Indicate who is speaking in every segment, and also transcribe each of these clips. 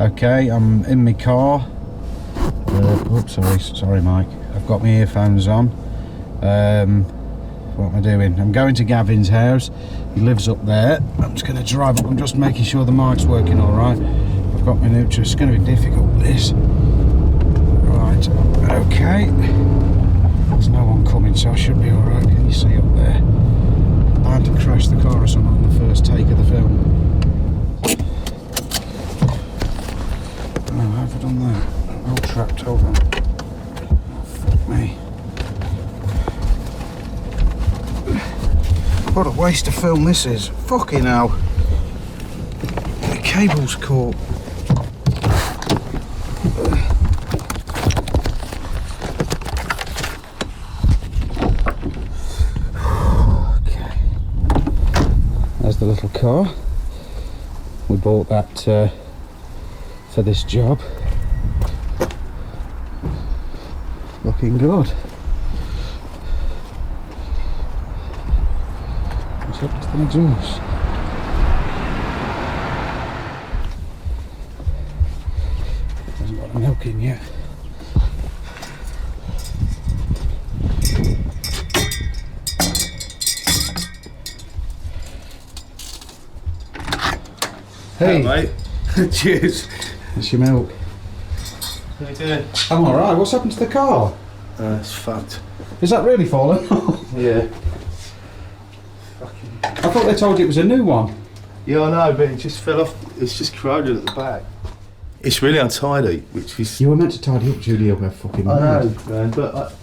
Speaker 1: Okay, I'm in my car. Oops, sorry Mike. I've got my earphones on. What am I doing? I'm going to Gavin's house. He lives up there. I'm just going to drive up. I'm just making sure the mic's working all right. I've got my neutral. It's going to be difficult, this. Right, okay. There's no one coming, so I should be all right. Can you see up there? Bound to crash the car or something on the first take of the film. Oh, how have I done that? All trapped, hold on. Oh, fuck me. What a waste of film this is. Fucking hell. The cable's caught. Okay. There's the little car. We bought that for this job. Looking good. What's up to the exhaust? Hasn't got the milk in yet. Hey,
Speaker 2: mate. Cheers.
Speaker 1: That's your milk.
Speaker 2: How you doing?
Speaker 1: I'm alright. What's happened to the car?
Speaker 2: It's fucked.
Speaker 1: Is that really fallen?
Speaker 2: Yeah.
Speaker 1: I thought they told you it was a new one.
Speaker 2: Yeah, I know, but it just fell off. It's just corroded at the back. It's really untidy, which is...
Speaker 1: You were meant to tidy up Julie up her fucking
Speaker 2: I know,
Speaker 1: mind.
Speaker 2: man, but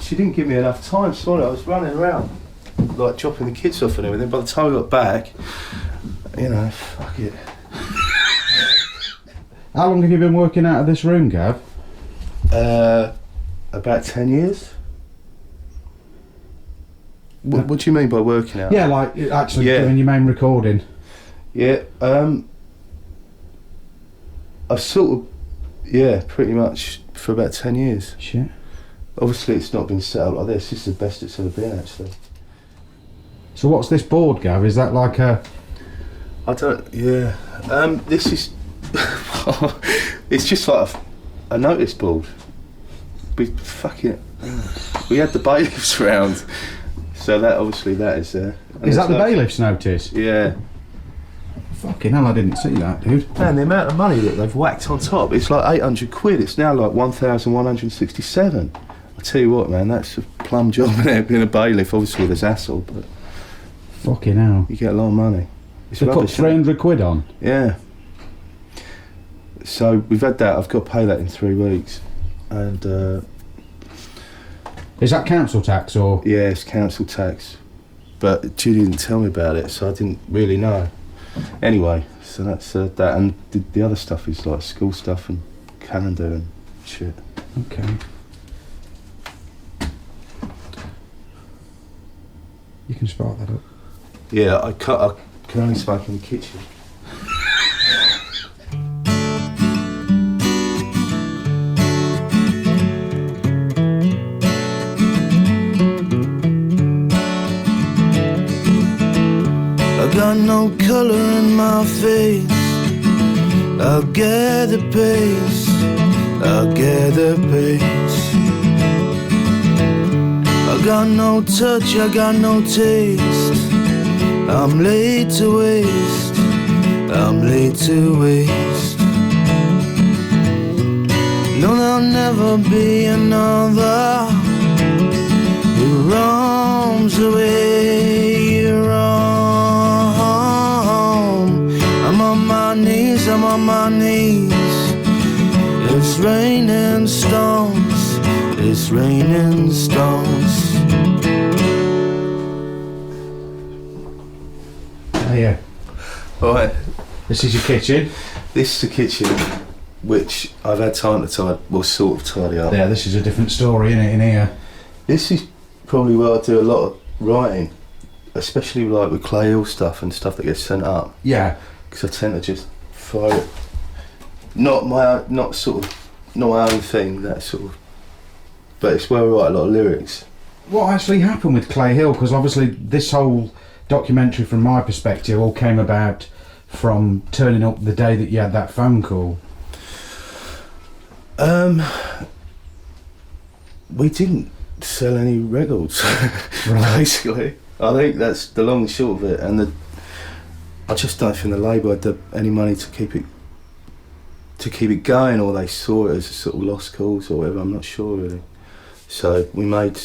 Speaker 2: she didn't give me enough time, sorry. I was running around, like, dropping the kids off and everything. By the time I got back, you know, fuck it.
Speaker 1: How long have you been working out of this room, Gav?
Speaker 2: About 10 years. What do you mean by working out?
Speaker 1: Yeah, like actually doing your main recording.
Speaker 2: Yeah, I've sort of, yeah, pretty much for about 10 years.
Speaker 1: Shit.
Speaker 2: Obviously it's not been set up like this. This is the best it's ever been, actually.
Speaker 1: So what's this board, Gav? Is that like a...
Speaker 2: I don't, yeah. This is, it's just like a notice board. We had the bailiffs round. So that, obviously that is there.
Speaker 1: Is that the bailiff's notice?
Speaker 2: Yeah.
Speaker 1: Fucking hell, I didn't see that, dude.
Speaker 2: Man, the amount of money that they've whacked on top, it's like 800 quid. It's now like 1,167. I tell you what, man, that's a plum job being a bailiff. Obviously there's hassle, but...
Speaker 1: Fucking hell.
Speaker 2: You get a lot of money. It's
Speaker 1: They put 300 quid on?
Speaker 2: Yeah. So we've had that. I've got to pay that in 3 weeks. And...
Speaker 1: Is that council tax or...?
Speaker 2: Yeah, it's council tax. But Judy didn't tell me about it, so I didn't really know. Anyway, so that's that. And the other stuff is like school stuff and calendar and shit.
Speaker 1: Okay. You can spark that up.
Speaker 2: Yeah, I can only smoke in the kitchen.
Speaker 3: Got no colour in my face. I'll gather pace. I'll gather pace. I got no touch, I got no taste. I'm laid to waste. I'm laid to waste. No, there'll never be another who roams away. I'm on my knees. It's raining stones. It's raining stones.
Speaker 1: Oh yeah.
Speaker 2: Right.
Speaker 1: This is your kitchen?
Speaker 2: This is the kitchen, which I've had time to tidy, well, sort of tidy up.
Speaker 1: Yeah, this is a different story, innit, in here?
Speaker 2: This is probably where I do a lot of writing, especially like with Clayhill stuff and stuff that gets sent up.
Speaker 1: Yeah.
Speaker 2: Because I tend to just throw it. Not my own thing, that sort of. But it's where I write a lot of lyrics.
Speaker 1: What actually happened with Clayhill? Because obviously this whole documentary, from my perspective, all came about from turning up the day that you had that phone call.
Speaker 2: We didn't sell any records, basically. I think that's the long and short of it, and I just don't think the label had any money to keep it going, or they saw it as a sort of lost cause or whatever. I'm not sure really. So we made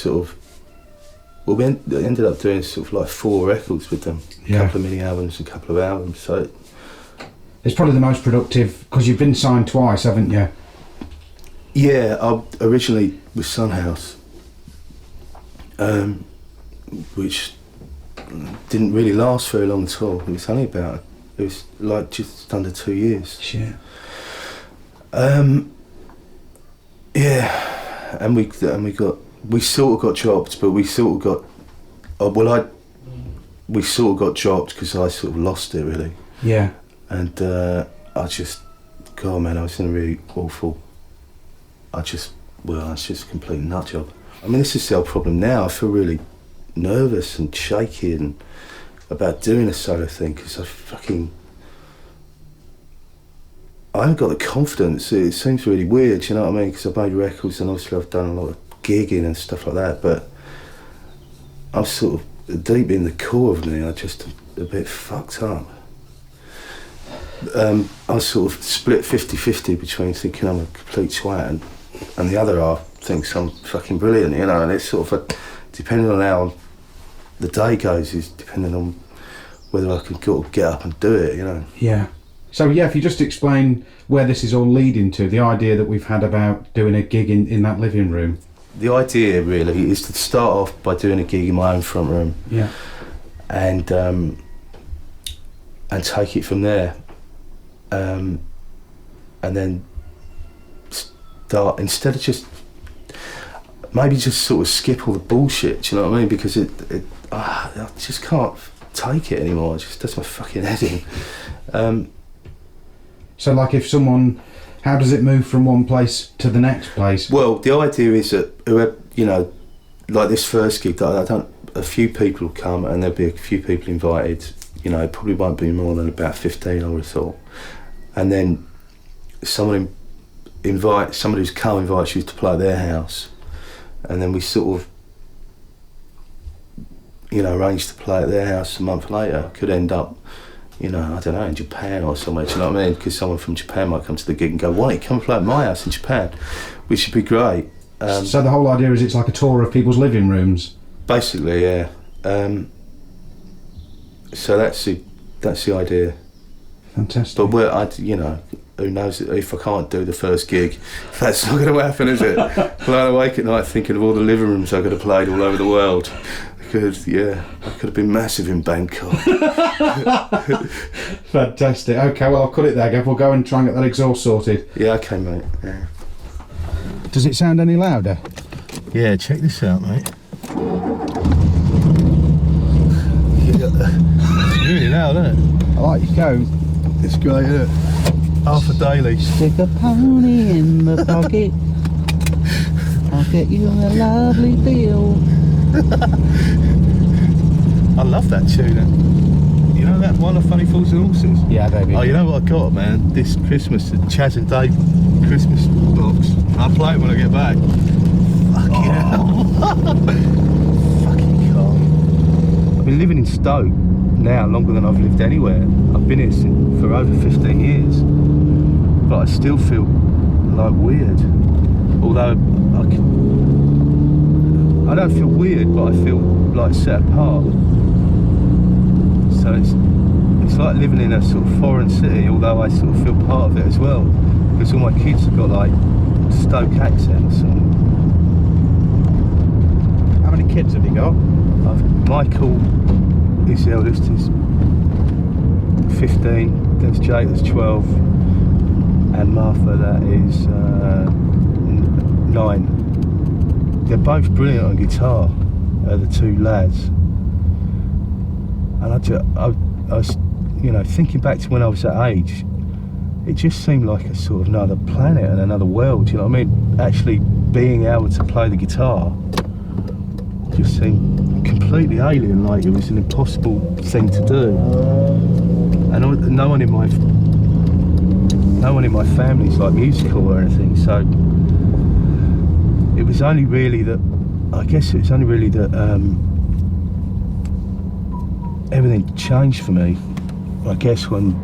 Speaker 2: we ended up doing sort of like 4 records with them, a couple of mini albums, a couple of albums. So
Speaker 1: it's probably the most productive because you've been signed twice, haven't you?
Speaker 2: Yeah, I originally was Sunhouse, which didn't really last very long at all. It was like just under 2 years.
Speaker 1: Shit.
Speaker 2: Yeah, and we sort of got dropped, but we sort of got we sort of got dropped because I sort of lost it really.
Speaker 1: Yeah.
Speaker 2: And I just, God man, I was in a really awful. it's just a complete nut job. I mean, this is the whole problem now. I feel really nervous and shaky and about doing a solo thing because I haven't got the confidence. It seems really weird, you know what I mean? Because I've made records and obviously I've done a lot of gigging and stuff like that, but I'm sort of deep in the core of me, I'm just a bit fucked up. I was sort of split 50-50 between thinking I'm a complete twat and the other half thinks I'm fucking brilliant, you know, and it's sort of depending on how the day goes is depending on whether I can get up and do it, you know. Yeah.
Speaker 1: So yeah, if you just explain where this is all leading to, the idea that we've had about doing a gig in that living room.
Speaker 2: The idea really is to start off by doing a gig in my own front room.
Speaker 1: Yeah.
Speaker 2: And take it from there. And then start, instead of just sort of skip all the bullshit, do you know what I mean? Because I just can't take it anymore. It just does my fucking head in.
Speaker 1: So like if someone, how does it move from one place to the next place?
Speaker 2: Well, the idea is that whoever, you know, like this first gig, a few people will come and there'll be a few people invited. You know, it probably won't be more than about 15 or so. And then somebody who's come invites you to play at their house. And then we sort of, you know, arrange to play at their house a month later. Could end up, you know, I don't know, in Japan or somewhere, do you know what I mean? Because someone from Japan might come to the gig and go, why don't you come play at my house in Japan? Which would be great.
Speaker 1: So the whole idea is it's like a tour of people's living rooms?
Speaker 2: Basically, yeah. So that's the idea.
Speaker 1: Fantastic.
Speaker 2: But you know, who knows if I can't do the first gig, that's not going to happen, is it? Lying awake at night thinking of all the living rooms I could have played all over the world. Because, yeah, I could have been massive in Bangkok.
Speaker 1: Fantastic. Okay, well, I'll cut it there, Gav. We'll go and try and get that exhaust sorted.
Speaker 2: Yeah, okay, mate. Yeah.
Speaker 1: Does it sound any louder?
Speaker 2: Yeah, check this out, mate. It's really loud, isn't it?
Speaker 1: I like your code.
Speaker 2: It's great, isn't it? Half a daily.
Speaker 3: Stick a pony in the pocket. I'll get you a lovely deal.
Speaker 2: I love that tune. You know that one of Funny Fools and Horses?
Speaker 1: Yeah, baby.
Speaker 2: Oh, you know what I got, man? This Christmas, the Chaz and Dave Christmas box. I'll play it when I get back. Fucking hell. Fucking calm. I've been living in Stoke now longer than I've lived anywhere. I've been here for over 15 years. But I still feel like weird. Although I don't feel weird, but I feel like set apart. So it's like living in a sort of foreign city, although I sort of feel part of it as well. Because all my kids have got like Stoke accents.
Speaker 1: How many kids have you got?
Speaker 2: Michael is the eldest, is 15, there's Jake that's 12, and Martha that is 9. They're both brilliant on guitar, the two lads. And I was, you know, thinking back to when I was that age, it just seemed like a sort of another planet and another world, you know what I mean? Actually being able to play the guitar just seemed completely alien, like it was an impossible thing to do. And no one in my no one in my family's like musical or anything, so it was only really that, I guess it was only really that everything changed for me, I guess, when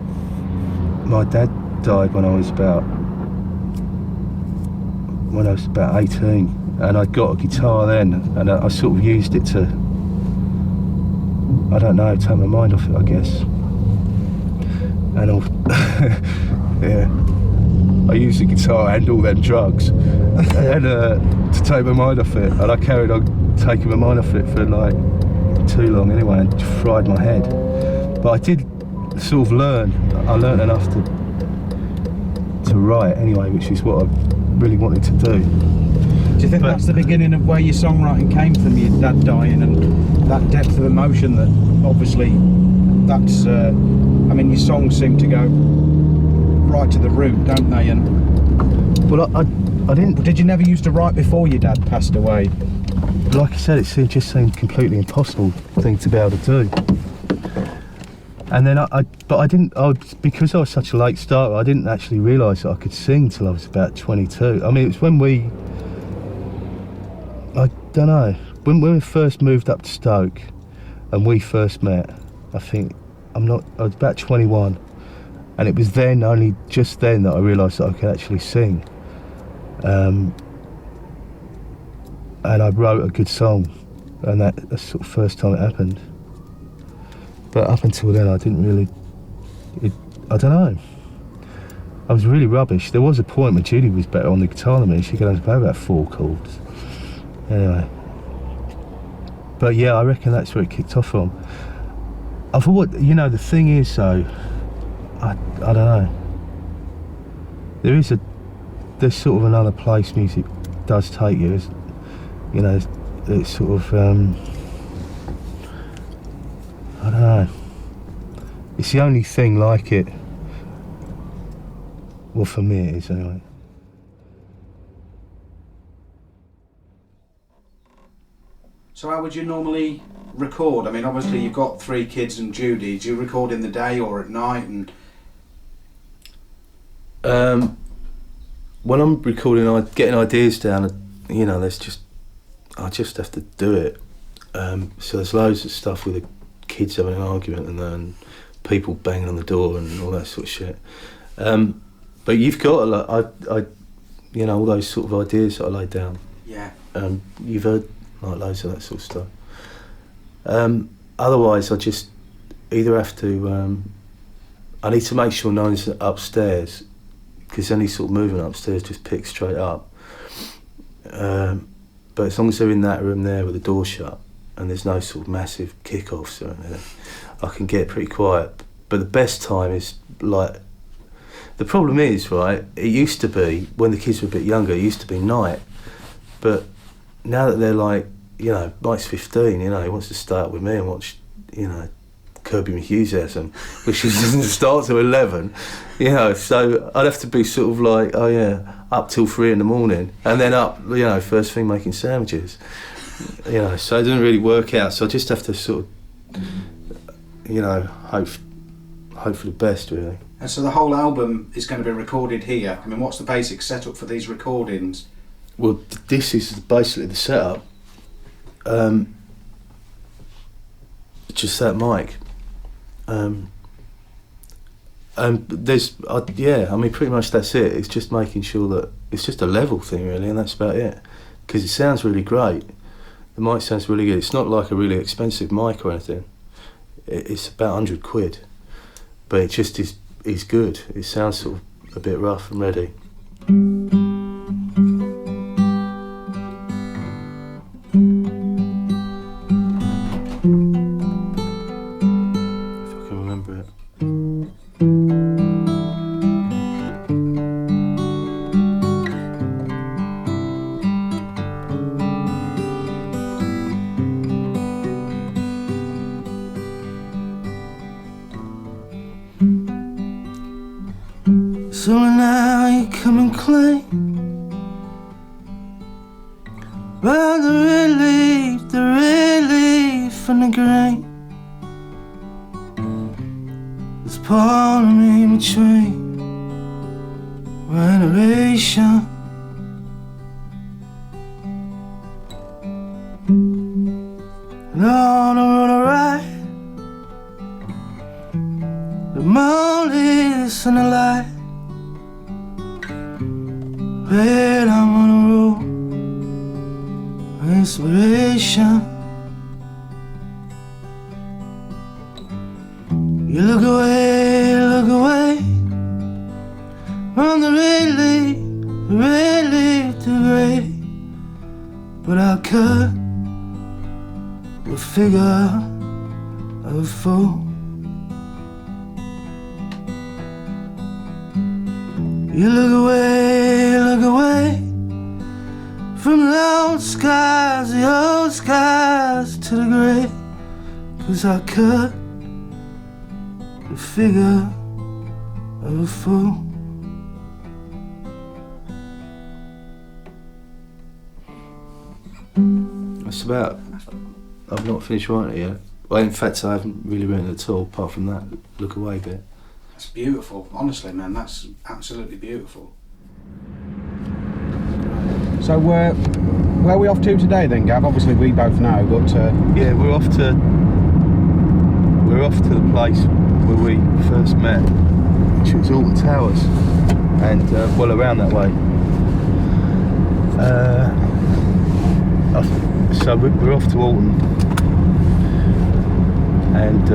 Speaker 2: my dad died when I was about 18, and I got a guitar then, and I sort of used it to, I don't know, take my mind off it, I guess. And yeah, I used the guitar and all them drugs and to take my mind off it, and I carried on taking my mind off it for like too long anyway, and fried my head. But I did sort of learn. I learned enough to write anyway, which is what I really wanted to do.
Speaker 1: Do you think that's the beginning of where your songwriting came from, your dad dying, and that depth of emotion that obviously that's, I mean, your songs seem to go right to the root, don't they? And
Speaker 2: well, I didn't.
Speaker 1: Did you never used to write before your dad passed away?
Speaker 2: Like I said, it just seemed completely impossible thing to be able to do. And then because I was such a late starter, I didn't actually realise that I could sing till I was about 22. I mean, it was when I don't know, when we first moved up to Stoke and we first met, I think, I was about 21, and it was then, only just then, that I realised that I could actually sing. And I wrote a good song, and that's the sort of first time it happened. But up until then, I didn't really, I don't know. I was really rubbish. There was a point when Judy was better on the guitar than me. She could only play about 4 chords. Anyway. But yeah, I reckon that's where it kicked off from. I thought, you know, the thing is though, I don't know. There's sort of another place music does take you. You know, it's sort of, I don't know. It's the only thing like it. Well, for me it is anyway.
Speaker 1: So how would you normally record? I mean, obviously you've got 3 kids and Judy. Do you record in the day or at night? And
Speaker 2: when I'm recording, getting ideas down, you know, I just have to do it. So there's loads of stuff with the kids having an argument and people banging on the door and all that sort of shit. But you've got a lot, you know, all those sort of ideas that I laid down.
Speaker 1: Yeah.
Speaker 2: You've heard like loads of that sort of stuff. Otherwise, I just either have to, I need to make sure no one's upstairs, because any sort of movement upstairs just picks straight up. But as long as they're in that room there with the door shut and there's no sort of massive kick-offs or anything, I can get pretty quiet. But the best time is like, the problem is, right, it used to be, when the kids were a bit younger, it used to be night. But now that they're like, you know, Mike's 15, you know, he wants to stay up with me and watch, you know, Kirby Enthusiasm, which doesn't start till 11, you know, so I'd have to be sort of like, oh yeah, up till 3 in the morning, and then up, you know, first thing making sandwiches, you know, so it doesn't really work out, so I just have to sort of, you know, hope for the best, really.
Speaker 1: And so the whole album is going to be recorded here. I mean, what's the basic setup for these recordings?
Speaker 2: Well, this is basically the setup. Just that mic. There's, yeah, I mean, pretty much that's it. It's just making sure that it's just a level thing, really, and that's about it. Because it sounds really great. The mic sounds really good. It's not like a really expensive mic or anything. It's about 100 quid, but it just is good. It sounds sort of a bit rough and ready.
Speaker 3: So now you come and claim well, the relief and the grain. There's part of me between veneration. And on the road right, the moon is in the light. Red, I'm on the road, inspiration. You look away from the red leaf to gray. But I cut the figure of a fool. You look away from the old skies to the gray. 'Cause I cut the figure of a fool.
Speaker 2: That's about. I've not finished writing it yet. Well, in fact, I haven't really written it at all, apart from that look away bit.
Speaker 1: That's beautiful, honestly, man. That's absolutely beautiful. So, where are we off to today, then, Gav? Obviously, we both know, but
Speaker 2: yeah, we're off to the place where we first met, which was Alton Towers, and well, around that way. So we're off to Alton, and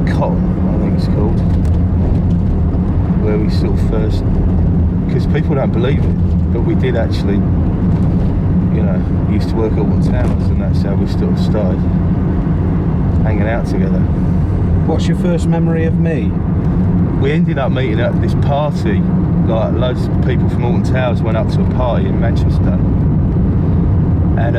Speaker 2: Cotton, I think it's called, where we sort of first, because people don't believe it, but we did actually, you know, used to work at Alton Towers, and that's how we sort of started hanging out together.
Speaker 1: what's your first memory of me?
Speaker 2: We ended up meeting at this party, like loads of people from Alton Towers went up to a party in Manchester, and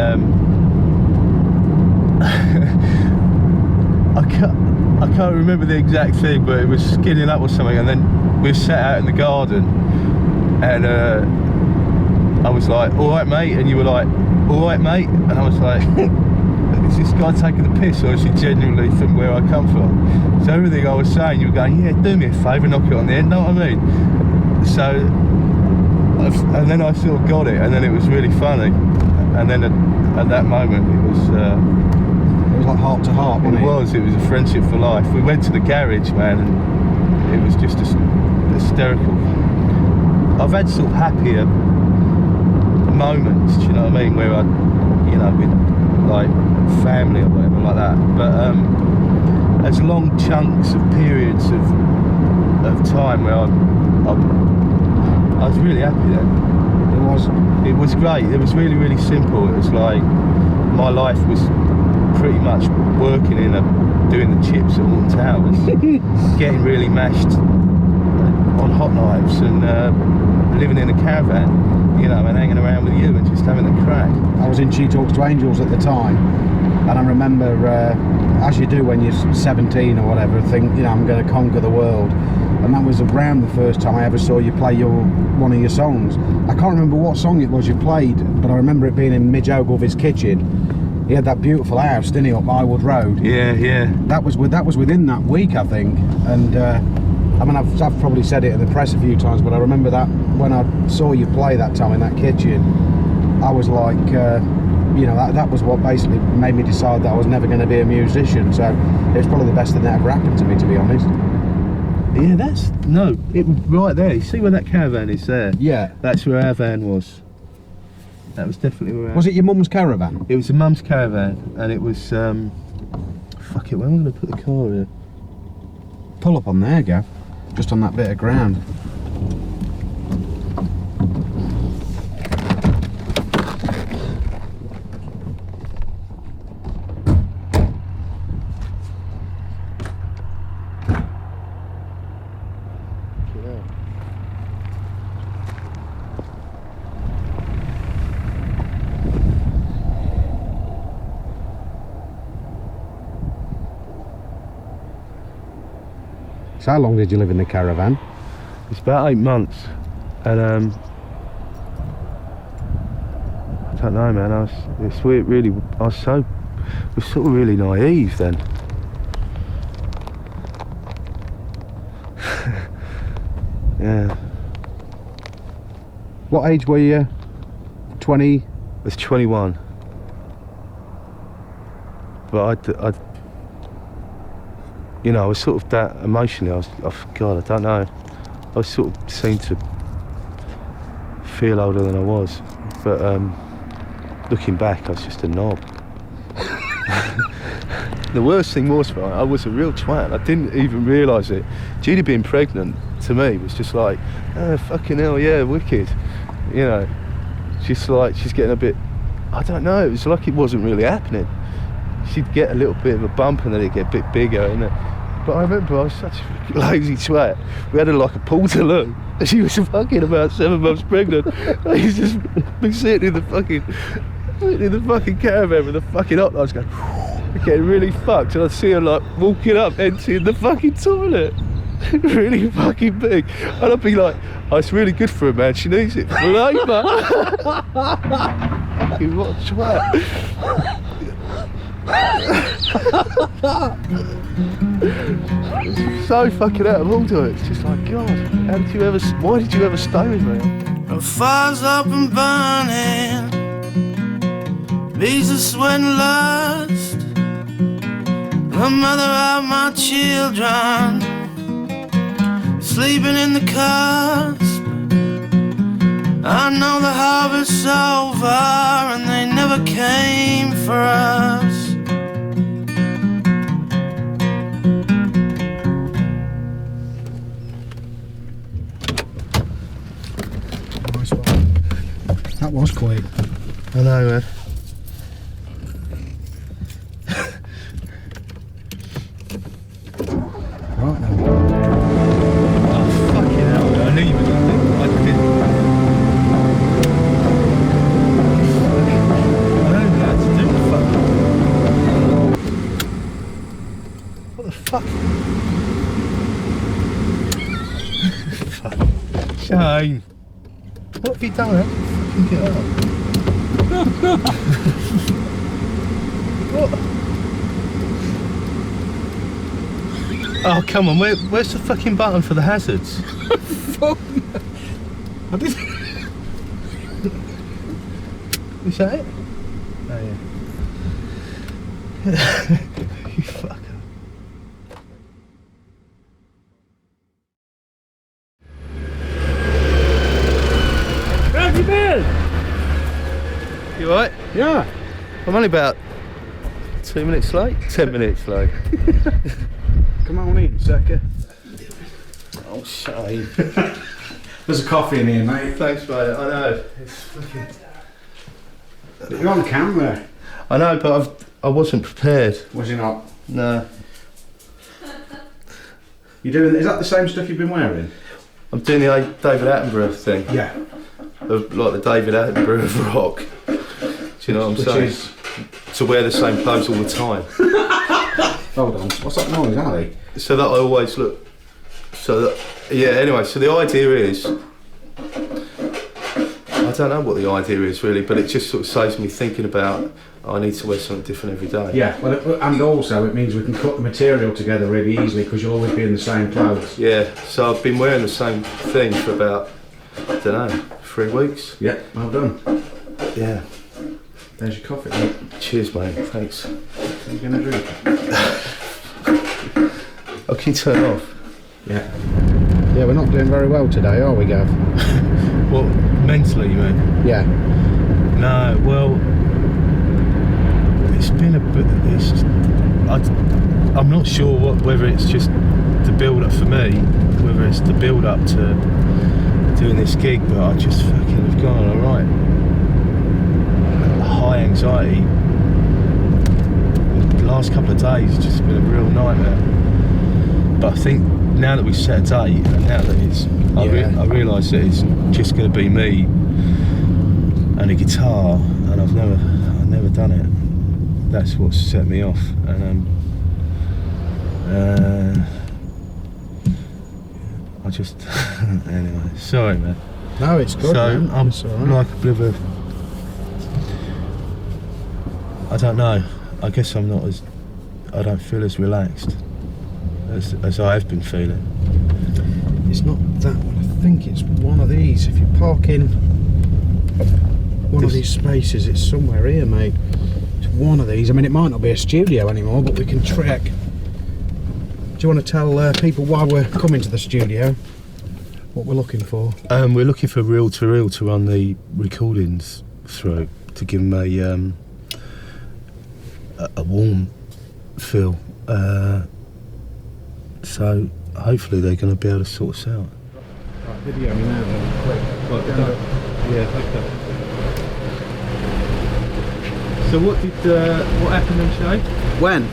Speaker 2: I can't remember the exact thing, but it was skinning up or something, and then we sat out in the garden, and I was like, "All right, mate," and you were like, "All right, mate," and I was like, "Is this guy taking the piss, or is he genuinely from where I come from?" So everything I was saying, you were going, "Yeah, do me a favour, knock it on the end," know what I mean? So, and then I sort of got it, and then it was really funny, and then at that moment it was
Speaker 1: like heart to heart, wasn't it?
Speaker 2: It was a friendship for life. We went to the garage, man, and it was just hysterical. I've had sort of happier moments, do you know what I mean, where I, you know, with like family or whatever like that, but there's long chunks of periods of time where I was really happy then. It was great. It was really, really simple. It was like my life was pretty much working doing the chips at Alton Towers, getting really mashed on hot knives, and living in a caravan, you know, and hanging around with you and just having a crack.
Speaker 1: I was in She Talks to Angels at the time, and I remember, as you do when you're 17 or whatever, think, you know, I'm going to conquer the world. And that was around the first time I ever saw you play one of your songs. I can't remember what song it was you played, but I remember it being in Midge Ogilvy's kitchen. He had that beautiful house, didn't he, up Highwood Road?
Speaker 2: Yeah, yeah.
Speaker 1: That was within that week, I think. And I mean, I've probably said it in the press a few times, but I remember that when I saw you play that time in that kitchen, I was like, you know, that was what basically made me decide that I was never going to be a musician. So it was probably the best thing that ever happened to me, to be honest.
Speaker 2: Yeah, it was right there. You see where that caravan is there?
Speaker 1: Yeah.
Speaker 2: That's where our van was. That was definitely where
Speaker 1: Was it your mum's caravan?
Speaker 2: It was a mum's caravan, and it was, fuck it, where am I going to put the car here?
Speaker 1: Pull up on there, Gav. Just on that bit of ground. So how long did you live in the caravan?
Speaker 2: It's about 8 months, and I don't know, man. It's weird, really. Was sort of really naive then. Yeah.
Speaker 1: What age were you? 20?
Speaker 2: I was 21. But I you know, I was sort of that emotionally, God, I don't know. I sort of seemed to feel older than I was. But looking back, I was just a knob. The worst thing was, right, I was a real twat. I didn't even realise it. Judy being pregnant, to me, was just like, oh, fucking hell, yeah, wicked. You know, just like, she's getting a bit, I don't know, it was like it wasn't really happening. She'd get a little bit of a bump and then it'd get a bit bigger, and but I remember I was such a lazy twat. We had her like a portaloo. She was fucking about 7 months pregnant. I used to just be sitting in the fucking caravan with the fucking hot lights going, getting really fucked, and I'd see her like walking up, emptying the fucking toilet. Really fucking big. And I'd be like, oh, it's really good for her, man. She needs it for labour. Fucking what a twat. So fucking out of order. It's just like, God, why did you ever stay with me?
Speaker 3: The fire's up and burning, bees are sweating lust. The mother of my children, sleeping in the cusp. I know the harvest's over and they never came for us.
Speaker 1: That was quick.
Speaker 2: I know, man.
Speaker 1: Right then.
Speaker 2: Oh, fucking hell. I knew you were going to think I didn't. I don't know how to do the fuck. What the fuck? Fuck. Shane. What have you done? How did you fucking get up? What? Oh, come on, where's the fucking button for the hazards?
Speaker 1: Fuck. I did.
Speaker 2: Is that it? Oh, yeah. You fucker.
Speaker 1: Where have you been?
Speaker 2: You alright?
Speaker 1: Yeah.
Speaker 2: I'm only about 2 minutes late. 10 minutes late.
Speaker 1: Come on in, sucker.
Speaker 2: Oh, Shane.
Speaker 1: There's a coffee in here, mate.
Speaker 2: Thanks, mate. I know. It's fucking...
Speaker 1: You're on camera.
Speaker 2: I know, but I wasn't prepared.
Speaker 1: Was you not?
Speaker 2: No.
Speaker 1: You doing? Is that the same stuff you've been wearing?
Speaker 2: I'm doing the David Attenborough thing.
Speaker 1: Yeah.
Speaker 2: Like the David Attenborough of rock. Do you know what I'm saying? To wear the same clothes all the time.
Speaker 1: Hold on. What's that noise, Ali?
Speaker 2: So that I always look. So that, yeah. Anyway, so the idea is, I don't know what the idea is really, but it just sort of saves me thinking about, I need to wear something different every day.
Speaker 1: Yeah. Well, and also it means we can cut the material together really easily because you'll always be in the same clothes.
Speaker 2: Yeah. So I've been wearing the same thing for about, I don't know, 3 weeks.
Speaker 1: Yeah. Well done.
Speaker 2: Yeah.
Speaker 1: There's your coffee, mate.
Speaker 2: Cheers, mate. Thanks.
Speaker 1: What are you going to drink?
Speaker 2: Oh, can you turn it off?
Speaker 1: Yeah. Yeah, we're not doing very well today, are we, Gav?
Speaker 2: What, mentally, you mean?
Speaker 1: Yeah.
Speaker 2: No, well, it's been a bit. I'm not sure whether it's just the build-up for me, whether it's the build-up to doing this gig, but I just fucking have gone all right. High anxiety. The last couple of days has just been a real nightmare. But I think now that we've set a date, and now that it's, I realise that it's just going to be me and a guitar, and I've never done it. That's what's set me off, and I just anyway. Sorry, man.
Speaker 1: No, it's good.
Speaker 2: So
Speaker 1: man.
Speaker 2: I'm
Speaker 1: It's all right.
Speaker 2: like a bit of a. I don't know. I guess I'm not as. I don't feel as relaxed as I have been feeling.
Speaker 1: It's not that one. I think it's one of these. If you park in one of these spaces. It's somewhere here, mate. It's one of these. I mean, it might not be a studio anymore, but we can trek. Do you want to tell people why we're coming to the studio? What we're looking for?
Speaker 2: We're looking for reel-to-reel to run the recordings through, to give them a warm feel. So hopefully they're going to be able to sort us out.
Speaker 1: Right, video me now then, quick.
Speaker 2: Yeah, okay. So what happened then, Shane?
Speaker 1: When?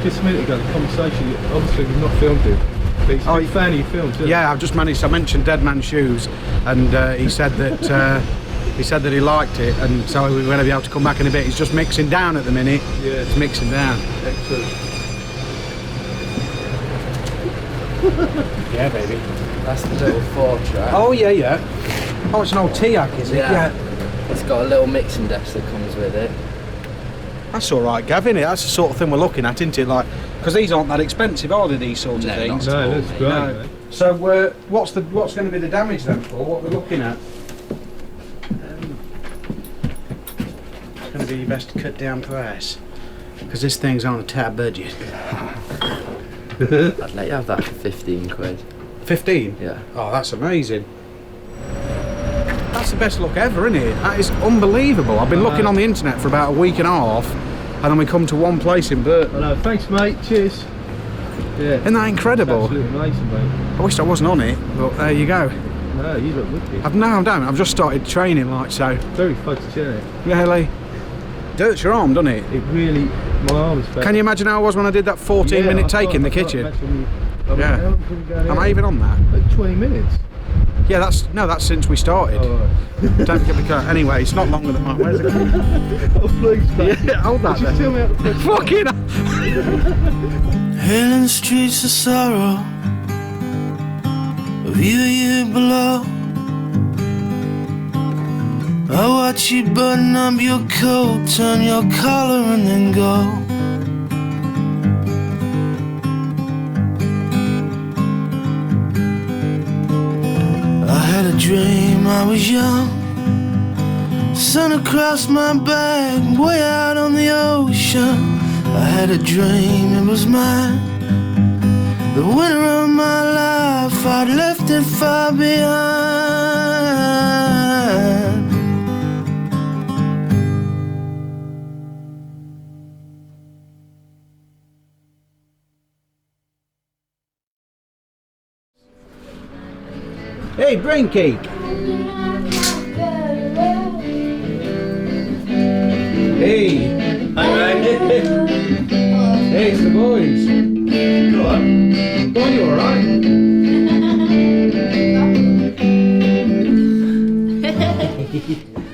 Speaker 2: Just a minute ago, the conversation, obviously we've not filmed it. But he's a big fan of your films, isn't
Speaker 1: Yeah, I've just managed. I mentioned Dead Man's Shoes, and he said that he liked it, and so we're going to be able to come back in a bit. He's just mixing down at the minute.
Speaker 2: Yeah.
Speaker 1: It's mixing down.
Speaker 2: Excellent.
Speaker 1: Yeah, baby.
Speaker 4: That's the little 4-track.
Speaker 1: Oh yeah. Oh, it's an old Tiac, is it?
Speaker 4: Yeah. It's got a little mixing desk that comes with it.
Speaker 1: That's all right, Gavin. That's the sort of thing we're looking at, isn't it? Like, because these aren't that expensive, are they? These sorts of things.
Speaker 4: not at all,
Speaker 2: No, that's
Speaker 4: mate.
Speaker 2: great.
Speaker 1: No.
Speaker 2: Mate.
Speaker 1: So, what's going to be the damage then for? What we're looking at? It's going to be best to cut down price, because this thing's on a tight budget.
Speaker 4: I'd let you have that for 15 quid.
Speaker 1: 15?
Speaker 4: Yeah.
Speaker 1: Oh, that's amazing. That's the best look ever, isn't it? That is unbelievable. I've been looking on the internet for about a week and a half, and then we come to one place in Burton.
Speaker 2: I know, thanks mate, cheers. Yeah.
Speaker 1: Isn't that incredible?
Speaker 2: Absolutely amazing, mate.
Speaker 1: I wish I wasn't on it, but there you go.
Speaker 2: No, you look wicked.
Speaker 1: I don't. I've just started training, like so.
Speaker 2: Very photogenic.
Speaker 1: Really? Dirts your arm, doesn't it?
Speaker 2: It really, my arm's back.
Speaker 1: Can you imagine how I was when I did that 14-minute take in the kitchen? Yeah.
Speaker 2: How long can we go
Speaker 1: Am
Speaker 2: now?
Speaker 1: I even on that?
Speaker 2: Like 20 minutes.
Speaker 1: Yeah, that's since we started.
Speaker 2: Oh, right.
Speaker 1: Don't get me cut. Anyway, it's not longer than mine. Where's it?
Speaker 2: Oh, please, mate.
Speaker 1: Yeah, hold that.
Speaker 2: Just tell me how to press.
Speaker 1: Fucking.
Speaker 3: Hailing the streets of sorrow, a view below. I watch you button up your coat, turn your collar and then go. I had a dream I was young, sun across my back, way out on the ocean. I had a dream, it was mine, the winner of my life, I'd left it far behind.
Speaker 1: Hey, brain cake. Hey.
Speaker 2: Hey, mate.
Speaker 1: Hey, it's the boys.
Speaker 2: Go on.
Speaker 1: Go on, you alright?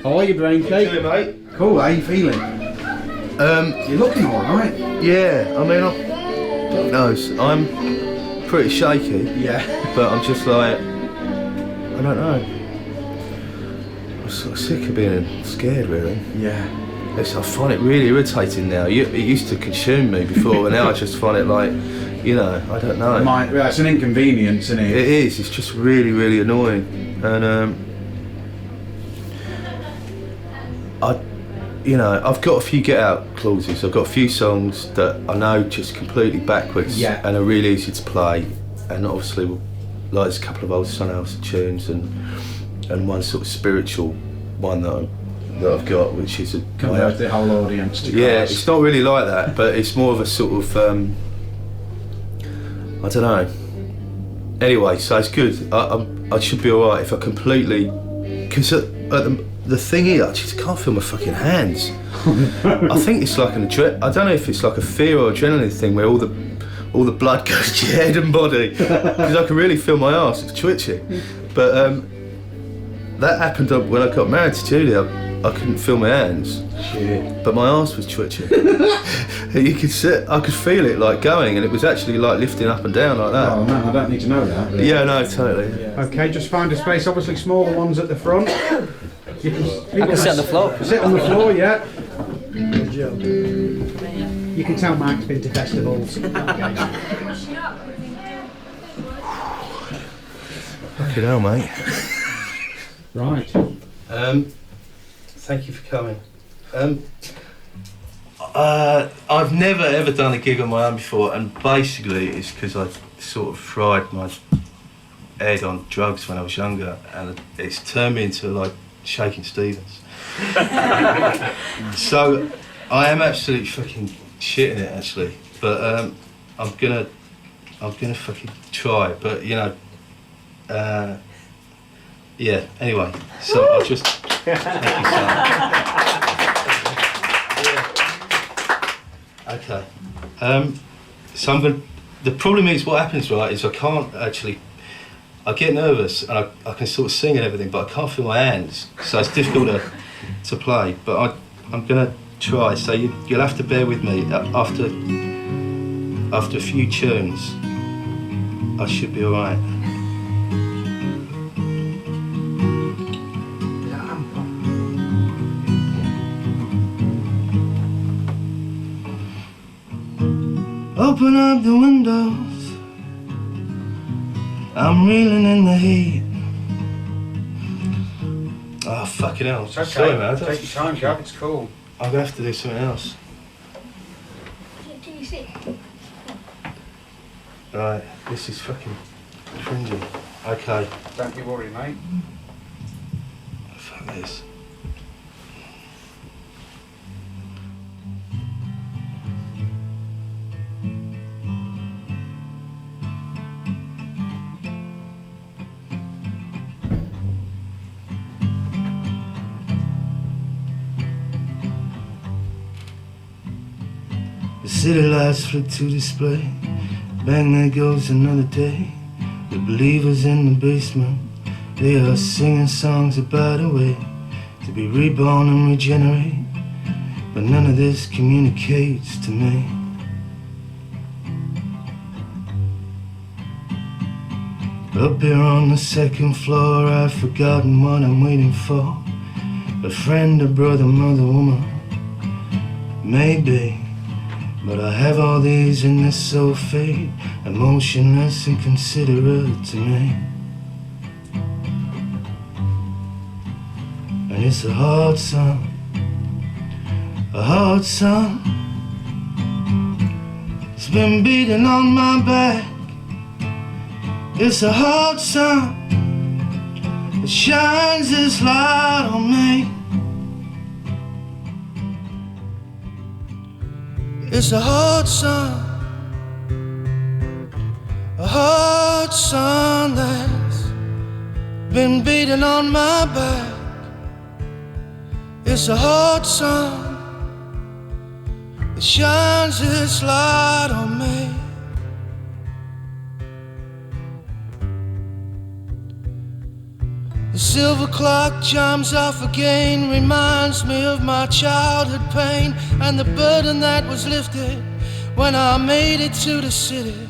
Speaker 1: How are you, brain cake?
Speaker 2: Hey, mate.
Speaker 1: Cool, how you feeling? You're looking alright.
Speaker 2: Yeah, I mean, God knows, I'm pretty shaky.
Speaker 1: Yeah.
Speaker 2: But I'm just like, I don't know. I'm sort of sick of being scared, really.
Speaker 1: Yeah.
Speaker 2: I find it really irritating now. It used to consume me before, but now I just find it like, you know, I don't know.
Speaker 1: Well, it's an inconvenience, isn't it?
Speaker 2: It is. It's just really, really annoying. And I've got a few get-out clauses. I've got a few songs that I know just completely backwards,
Speaker 1: Yeah.
Speaker 2: and are really easy to play. And obviously, like there's a couple of old Sunhouse tunes and one sort of spiritual one that I've got, which is
Speaker 1: Convert the whole audience to
Speaker 2: yeah,
Speaker 1: cars.
Speaker 2: it's not really like that, but it's more of a sort of I don't know. Anyway, so it's good. I should be alright if I completely, because the thing is, I just can't feel my fucking hands. I think it's like I don't know if it's like a fear or adrenaline thing where all the blood goes to your head and body, because I can really feel my arse. It's twitching. But that happened when I got married to Julie. I couldn't feel my hands.
Speaker 1: Shit.
Speaker 2: But my arse was twitching. You could I could feel it like going, and it was actually like lifting up and down like that.
Speaker 1: Oh man, I don't need to know that. Really.
Speaker 2: Yeah, no, totally.
Speaker 1: Yeah. Okay, just find a space. Obviously, smaller ones at the front. You can
Speaker 4: sit on the floor.
Speaker 1: Sit on the floor, yeah. Good job. You can tell Mike's been to festivals.
Speaker 2: Fucking hell, mate.
Speaker 1: Right.
Speaker 2: Thank you for coming. I've never ever done a gig on my own before, and basically it's because I sort of fried my head on drugs when I was younger, and it's turned me into like Shaking Stevens. So I am absolutely fucking shitting it actually, but I'm gonna fucking try. But you know, yeah. Anyway, so I'll just thank you, son. Okay. So I'm gonna. The problem is, what happens, right, is I can't actually. I get nervous and I can sort of sing and everything, but I can't feel my hands, so it's difficult to play. But I'm gonna try. So you'll have to bear with me. After a few tunes, I should be all right. Open up the windows, I'm reeling in the heat. Oh, fucking hell.
Speaker 1: It's okay.
Speaker 2: Sorry, man.
Speaker 1: Take your time, Gav, it's cool.
Speaker 2: I'm gonna have to do something else. Right, this is fucking cringy. Okay.
Speaker 1: Don't you worry, mate.
Speaker 2: Fuck this. The city lights flick to display. Bang, there goes another day. The believers in the basement, they are singing songs about a way to be reborn and regenerate. But none of this communicates to me. Up here on the second floor, I've forgotten what I'm waiting for. A friend, a brother, mother, woman, maybe. But I have all these in this soul fate, emotionless and considerate to me. And it's a hard song, a hard song. It's been beating on my back. It's a hard sun, it shines its light on me. It's a hard sun that's been beating on my back. It's a hard sun, it shines its light on me. The silver clock chimes off again, reminds me of my childhood pain and the burden that was lifted when I made it to the city.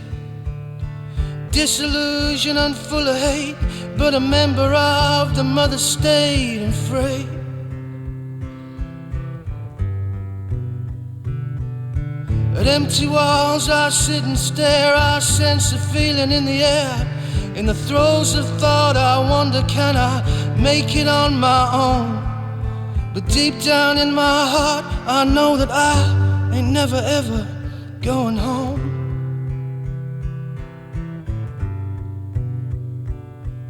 Speaker 2: Disillusioned and full of hate, but a member of the mother state and free. At empty walls I sit and stare, I sense a feeling in the air. In the throes of thought I wonder, can I make it on my own? But deep down in my heart I know that I ain't never ever going home.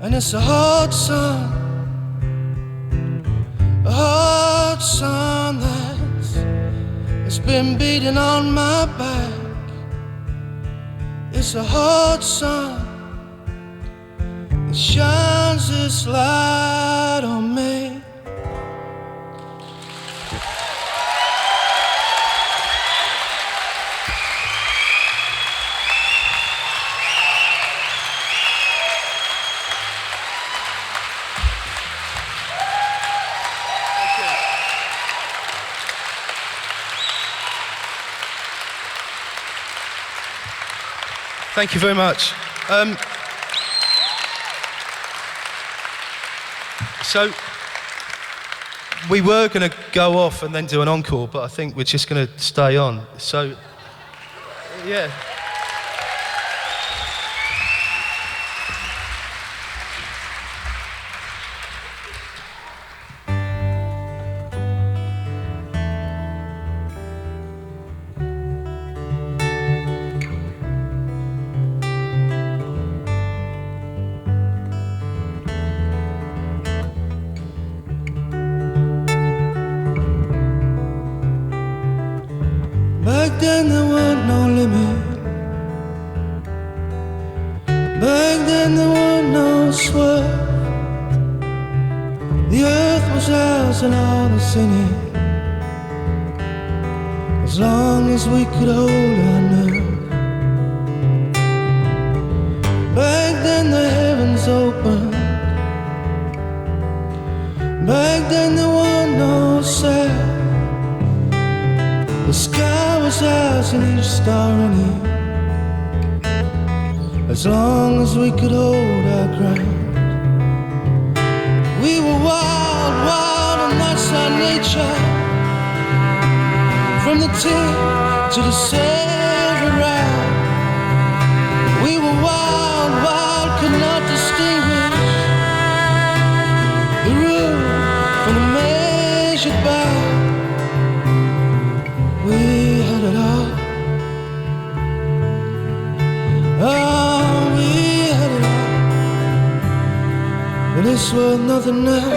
Speaker 2: And it's a hard sun that's been beating on my back. It's a hard sun, it shines its light on me. Thank you very much. So we were going to go off and then do an encore, but I think we're just going to stay on. So, yeah.
Speaker 3: then there weren't no limit. Back then there weren't no swerve. The earth was ours and all that's in it, as long as we could hold our nerve. Back then the heavens opened. Back then there weren't no sound. The sky was ours and each star in it, as long as we could hold our ground. We were wild, wild, and that's our nature. From the tip to the sail around. We were wild, wild, could not distinguish the room from the measured bound. We had it all. Oh, we had it all. But it's worth nothing now.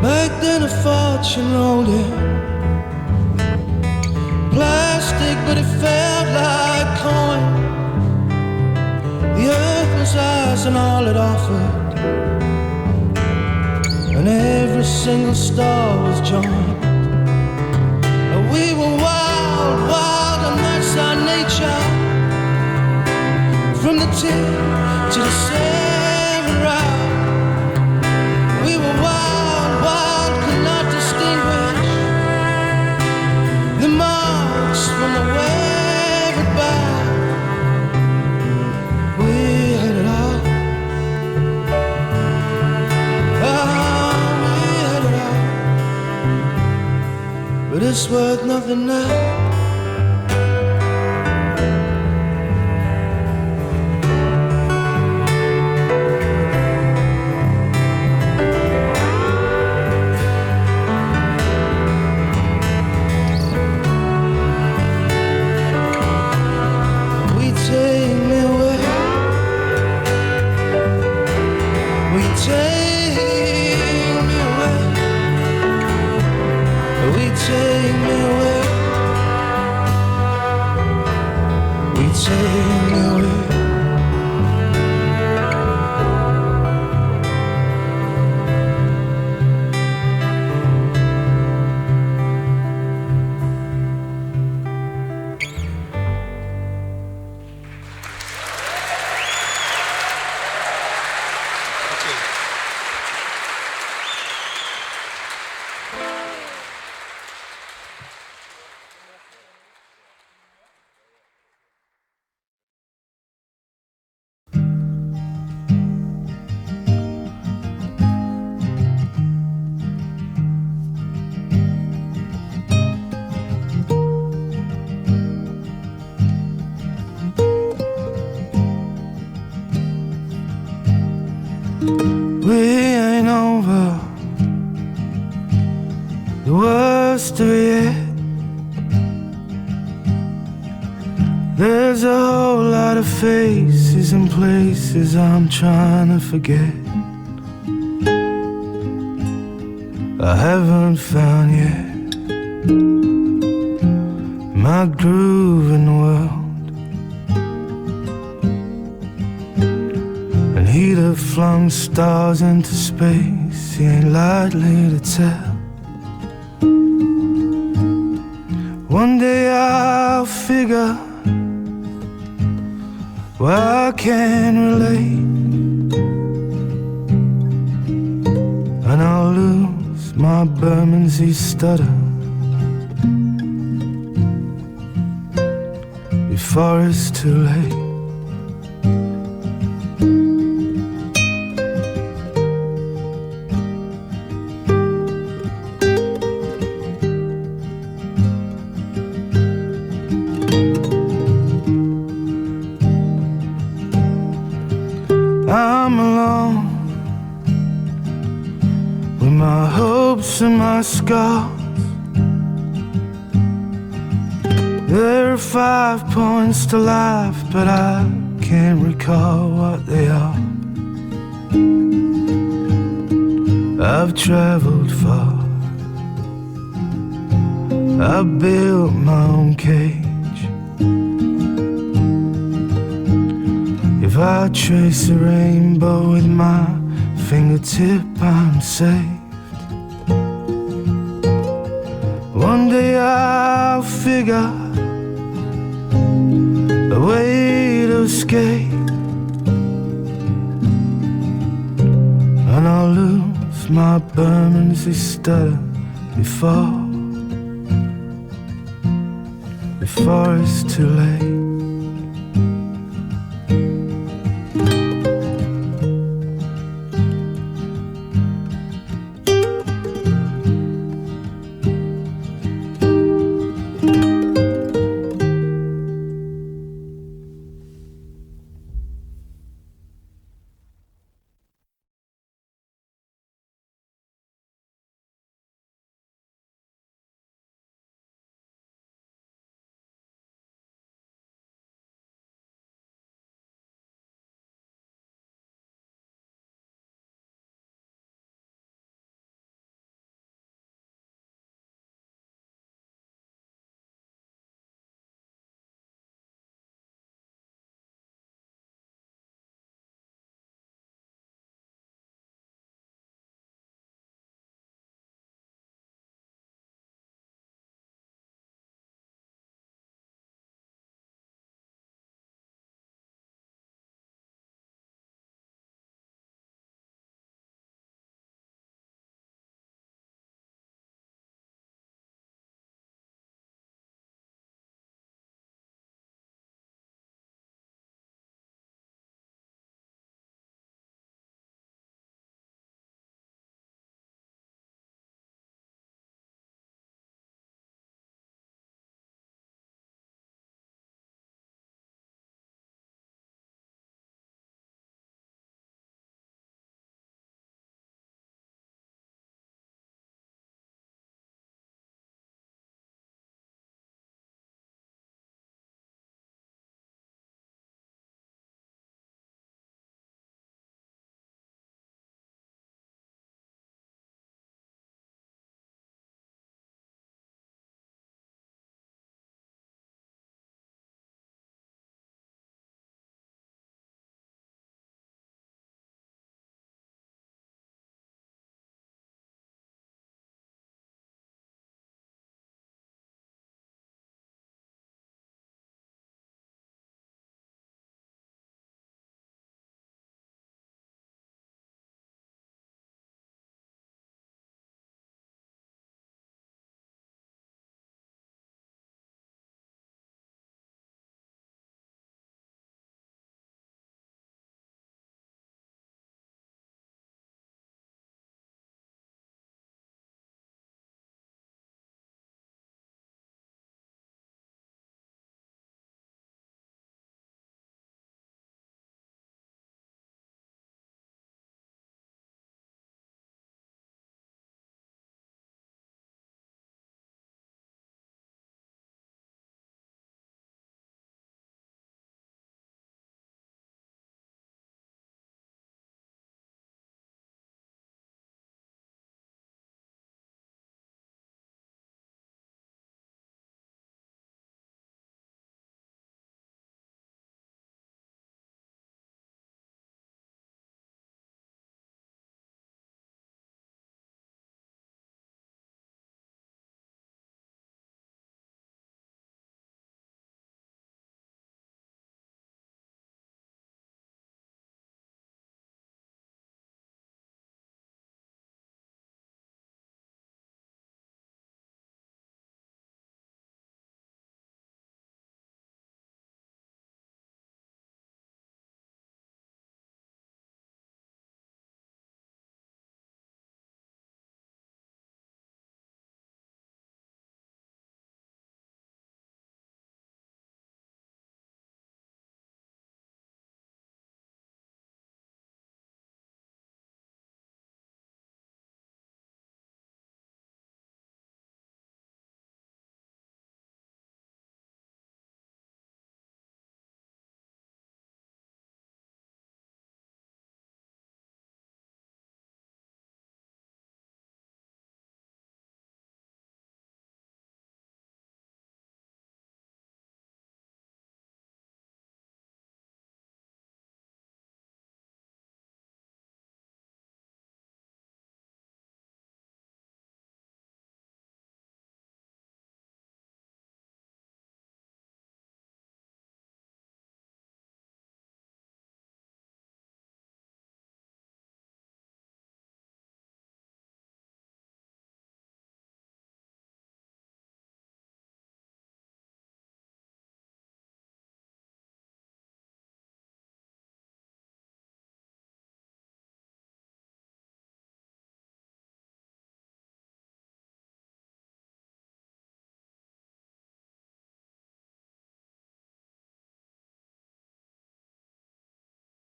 Speaker 3: Back then a fortune rolled in. Plastic, but it felt like coin. The earth was ours and all it offered, and every single star was joined. We were wild, wild, and that's our nature. From the tip to the sail around. We were wild, wild, could not distinguish the marks from the wavered bow. We had it all. Oh, we had it all. But it's worth nothing now. We ain't over the worst of it. There's a whole lot of faces and places I'm trying to forget. I haven't found yet my groove in the world. And he'd have flung stars into space, he ain't likely to tell. One day I'll figure why I can't relate, and I'll lose my Bermondsey stutter before it's too late. I'm alone with my hopes and my scars. There are 5 points to life, but I can't recall what they are. I've traveled far. I built my own cage. If I trace a rainbow with my fingertip, I'm saved. One day I'll figure a way to escape, and I'll lose my Burmans, they stutter before it's too late.